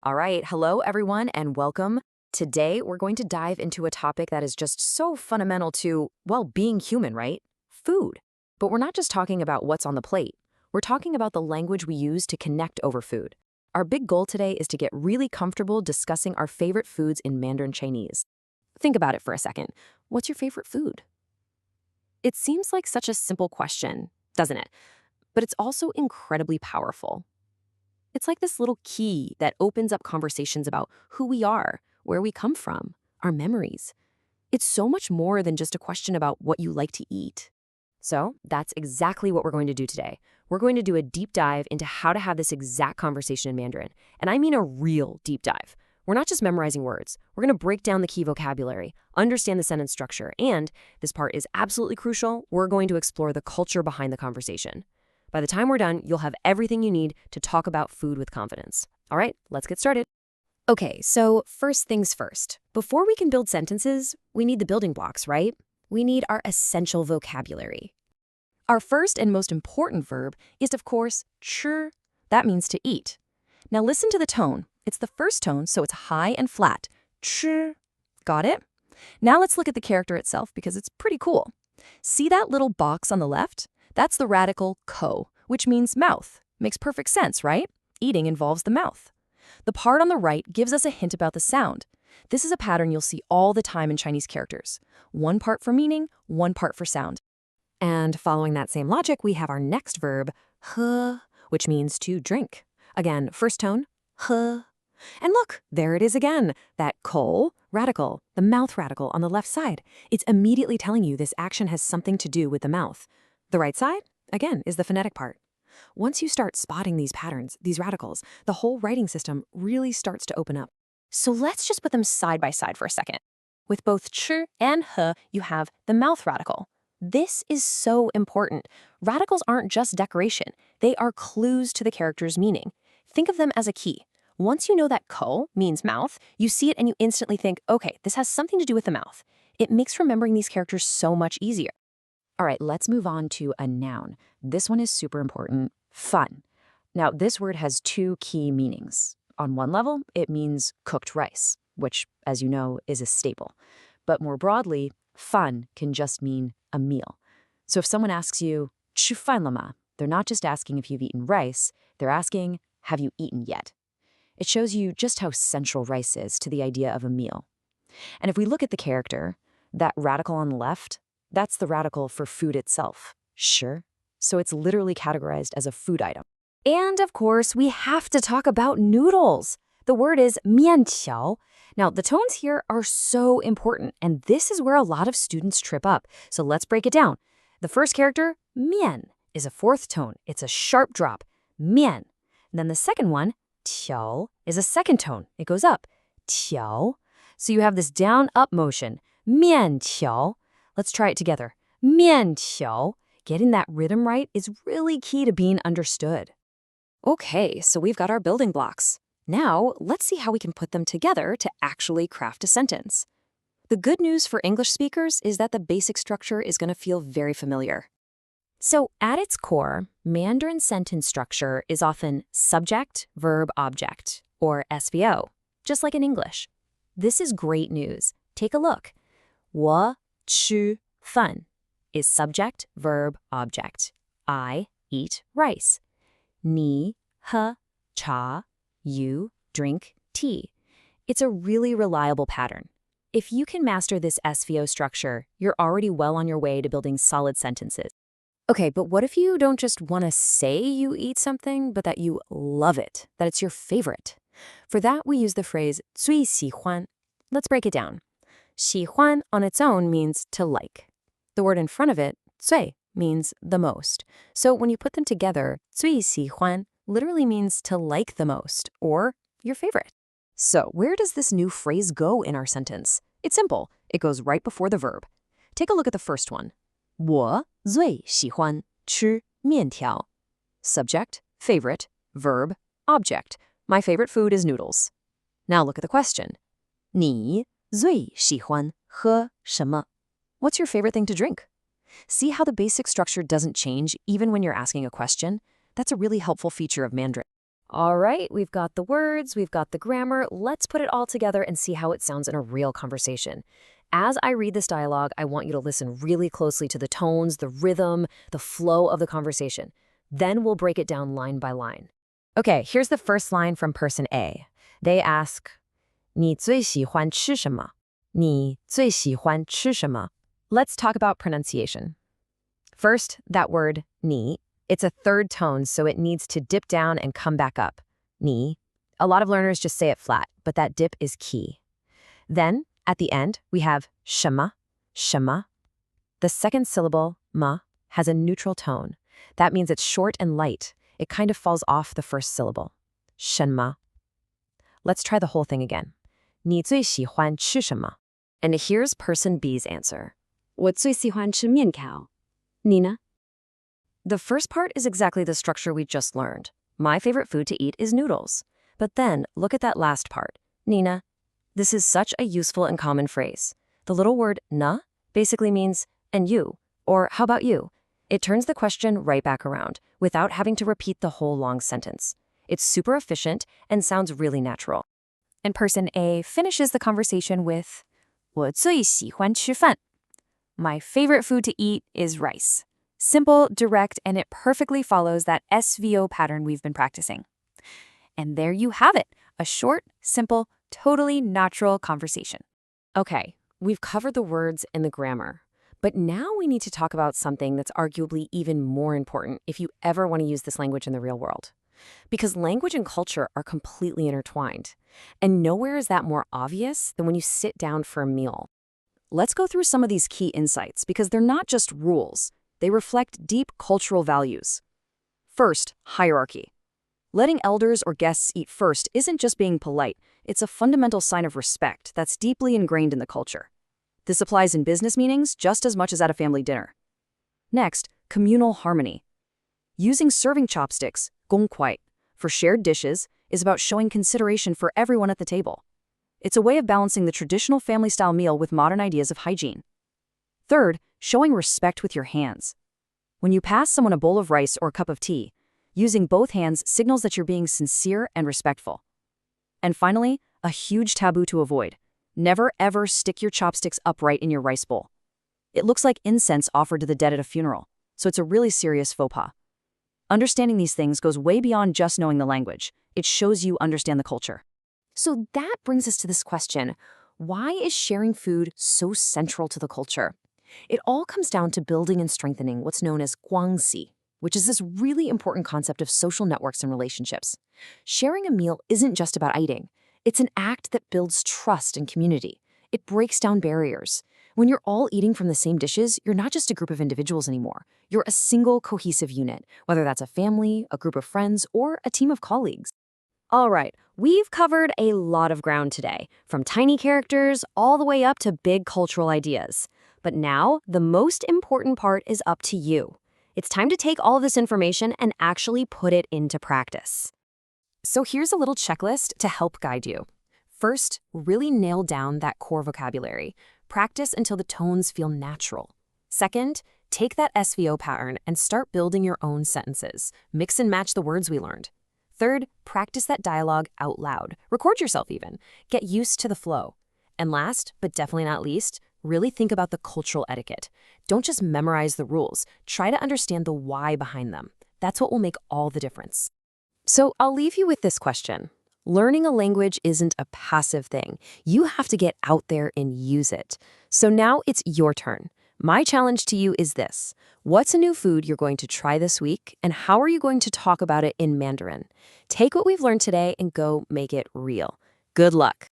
All right, hello everyone and welcome. Today we're going to dive into a topic that is just so fundamental to, well, being human, right? Food. But we're not just talking about what's on the plate. We're talking about the language we use to connect over food. Our big goal today is to get really comfortable discussing our favorite foods in Mandarin Chinese. Think about it for a second. What's your favorite food? It seems like such a simple question, doesn't it? But it's also incredibly powerful. It's like this little key that opens up conversations about who we are, where we come from, our memories. It's so much more than just a question about what you like to eat. So that's exactly what we're going to do today. We're going to do a deep dive into how to have this exact conversation in Mandarin. And I mean a real deep dive. We're not just memorizing words. We're going to break down the key vocabulary, understand the sentence structure, and this part is absolutely crucial, we're going to explore the culture behind the conversation. By the time we're done, you'll have everything you need to talk about food with confidence. All right, let's get started. Okay, so first things first. Before we can build sentences, we need the building blocks, right? We need our essential vocabulary. Our first and most important verb is, of course, 吃. That means to eat. Now listen to the tone. It's the first tone, so it's high and flat. 吃. Got it? Now let's look at the character itself because it's pretty cool. See that little box on the left? That's the radical ko, which means mouth. Makes perfect sense, right? Eating involves the mouth. The part on the right gives us a hint about the sound. This is a pattern you'll see all the time in Chinese characters. One part for meaning, one part for sound. And following that same logic, we have our next verb, he, which means to drink. Again, first tone, he. And look, there it is again, that ko, radical, the mouth radical on the left side. It's immediately telling you this action has something to do with the mouth. The right side, again, is the phonetic part. Once you start spotting these patterns, these radicals, the whole writing system really starts to open up. So let's just put them side by side for a second. With both ch and he, you have the mouth radical. This is so important. Radicals aren't just decoration. They are clues to the character's meaning. Think of them as a key. Once you know that ko means mouth, you see it and you instantly think, okay, this has something to do with the mouth. It makes remembering these characters so much easier. All right, let's move on to a noun. This one is super important, fun. Now, this word has two key meanings. On one level, it means cooked rice, which, as you know, is a staple. But more broadly, fun can just mean a meal. So if someone asks you, 吃饭了吗? They're not just asking if you've eaten rice, they're asking, have you eaten yet? It shows you just how central rice is to the idea of a meal. And if we look at the character, that radical on the left, that's the radical for food itself, sure. So it's literally categorized as a food item. And of course, we have to talk about noodles. The word is 面条. Now, the tones here are so important, and this is where a lot of students trip up. So let's break it down. The first character, 面, is a fourth tone. It's a sharp drop, 面. And then the second one, 条, is a second tone. It goes up, 条. So you have this down-up motion, 面条. Let's try it together. 面条. Getting that rhythm right is really key to being understood. Okay, so we've got our building blocks. Now, let's see how we can put them together to actually craft a sentence. The good news for English speakers is that the basic structure is going to feel very familiar. So at its core, Mandarin sentence structure is often subject, verb, object, or SVO, just like in English. This is great news. Take a look. 我吃饭 is subject, verb, object. I eat rice. 你喝茶 you drink tea. It's a really reliable pattern. If you can master this SVO structure, you're already well on your way to building solid sentences. Okay, but what if you don't just want to say you eat something, but that you love it, that it's your favorite? For that, we use the phrase 最喜欢. Let's break it down. 喜欢 on its own means to like. The word in front of it, 最, means the most. So when you put them together, 最喜欢 literally means to like the most, or your favorite. So where does this new phrase go in our sentence? It's simple. It goes right before the verb. Take a look at the first one. 我最喜欢吃面条. Subject, favorite, verb, object. My favorite food is noodles. Now look at the question. 你最喜欢喝什么? What's your favorite thing to drink? See how the basic structure doesn't change even when you're asking a question? That's a really helpful feature of Mandarin. All right, we've got the words, we've got the grammar. Let's put it all together and see how it sounds in a real conversation. As I read this dialogue, I want you to listen really closely to the tones, the rhythm, the flow of the conversation. Then we'll break it down line by line. Okay, here's the first line from person A. They ask, 你最喜欢吃什么?你最喜欢吃什么? Let's talk about pronunciation. First, that word, 你. It's a third tone, so it needs to dip down and come back up. 你. A lot of learners just say it flat, but that dip is key. Then, at the end, we have 什么, 什么. The second syllable, 么, has a neutral tone. That means it's short and light. It kind of falls off the first syllable. 什么. Let's try the whole thing again. 你最喜欢吃什么? And here's person B's answer. 我最喜欢吃面条。你呢? The first part is exactly the structure we just learned. My favorite food to eat is noodles. But then, look at that last part. Nina. This is such a useful and common phrase. The little word na basically means, and you, or how about you? It turns the question right back around, without having to repeat the whole long sentence. It's super efficient and sounds really natural. And person A finishes the conversation with, 我最喜欢吃饭. My favorite food to eat is rice. Simple, direct, and it perfectly follows that SVO pattern we've been practicing. And there you have it, a short, simple, totally natural conversation. Okay, we've covered the words and the grammar. But now we need to talk about something that's arguably even more important if you ever want to use this language in the real world. Because language and culture are completely intertwined. And nowhere is that more obvious than when you sit down for a meal. Let's go through some of these key insights because they're not just rules. They reflect deep cultural values. First, hierarchy. Letting elders or guests eat first isn't just being polite. It's a fundamental sign of respect that's deeply ingrained in the culture. This applies in business meetings just as much as at a family dinner. Next, communal harmony. Using serving chopsticks, 公筷, for shared dishes is about showing consideration for everyone at the table. It's a way of balancing the traditional family-style meal with modern ideas of hygiene. Third, showing respect with your hands. When you pass someone a bowl of rice or a cup of tea, using both hands signals that you're being sincere and respectful. And finally, a huge taboo to avoid. Never ever stick your chopsticks upright in your rice bowl. It looks like incense offered to the dead at a funeral, so it's a really serious faux pas. Understanding these things goes way beyond just knowing the language. It shows you understand the culture. So that brings us to this question. Why is sharing food so central to the culture? It all comes down to building and strengthening what's known as guangxi, which is this really important concept of social networks and relationships. Sharing a meal isn't just about eating. It's an act that builds trust and community. It breaks down barriers. When you're all eating from the same dishes, you're not just a group of individuals anymore. You're a single cohesive unit, whether that's a family, a group of friends, or a team of colleagues. All right, we've covered a lot of ground today, from tiny characters all the way up to big cultural ideas. But now, the most important part is up to you. It's time to take all of this information and actually put it into practice. So here's a little checklist to help guide you. First, really nail down that core vocabulary. Practice until the tones feel natural. Second, take that SVO pattern and start building your own sentences. Mix and match the words we learned. Third, practice that dialogue out loud. Record yourself even. Get used to the flow. And last, but definitely not least, really think about the cultural etiquette. Don't just memorize the rules. Try to understand the why behind them. That's what will make all the difference. So I'll leave you with this question. Learning a language isn't a passive thing. You have to get out there and use it. So now it's your turn. My challenge to you is this. What's a new food you're going to try this week, and how are you going to talk about it in Mandarin? Take what we've learned today and go make it real. Good luck.